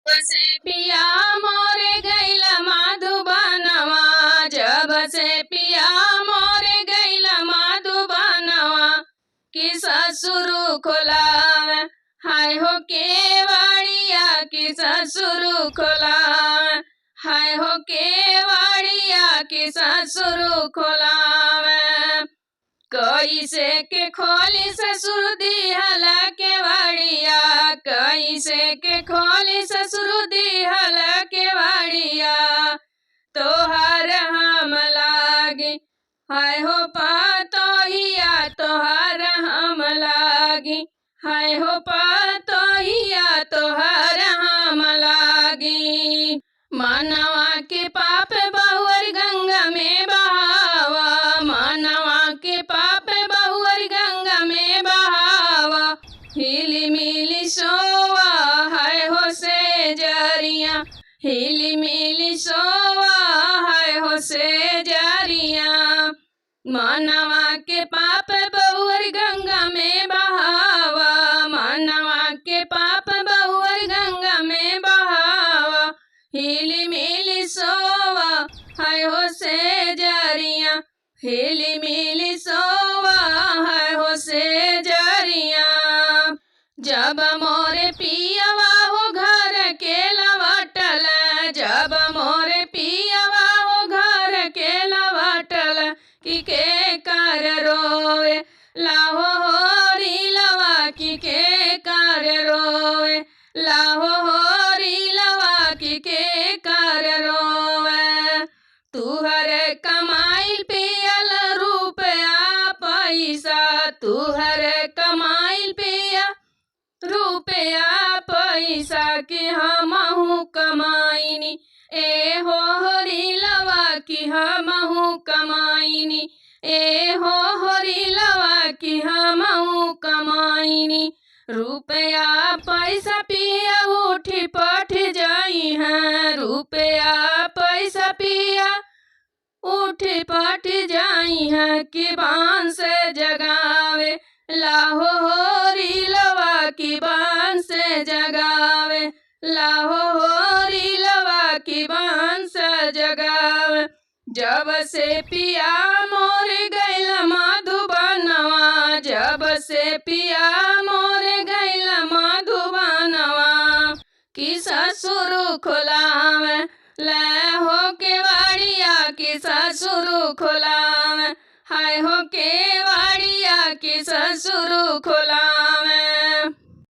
से पिया मोरे गैला माधुबनवा, जब से पिया मोरे गैला माधुबनवा, कि ससुर खोलावे हाय हो केवड़िया, कि ससुर खोलावे हाय हो केवड़िया, कि ससुर खोलावे। कैसे के खोली ससुर दिहल केवड़िया, कैसे के खोली ससुर दिहल केवड़िया, तोहर हम लागी हाय हो पातोहिया, तोहर हम लागी हाय हो पातोहिया, तोहर हम लागी। मनवा के पाप बहुअर गंगा में बहावा, मनवा के पाप बहुअर गंगा में बहावा, हिली मिली सोवा हाय हो से जरिया, हिली मिली सोवा हाय हो से जरिया। मनवा के पाप बहुअर गंगा में बहावा, मनवा के पाप बहुअर गंगा में बहावा, हिली मिली सोवा हाय हो से जरिया, हिली मिली सोवा हाय हो से जरिया। जब मोरे पियवा हो घर के लवटल, जब मोरे पियवा हो घर के लवटल, कि के कर रोवे लाहो होरी लवा, कि के कर रोवे लाहो होरी लवा, कि के कर रोवे। तुहर कमाई पियल रुपया पैसा, तुहर कमाई पिया रुपया पैसा, कि हमहू कमाईनी ए हो होरी लवा, कि हमहू कमाईनी ए हो होरी लवा, कि हमहू कमाईनी। रुपया पैसा पिया उठी पठ जाई हैं, रुपया पैसा पिया उठी पठ जाई हैं, कि बांस जगावे लाहो होरी लवा, कि बांस जगावे लाहो होरी लवा, कि बांस जगावे। जब से पिया मोरे गैला माधुबनवा, जब से पिया मोरे गैला माधुबनवा, कि ससुर खोलावे ले हो केवड़िया, कि ससुर खोलावे हाय हो केवड़िया, कि ससुर खोलावे।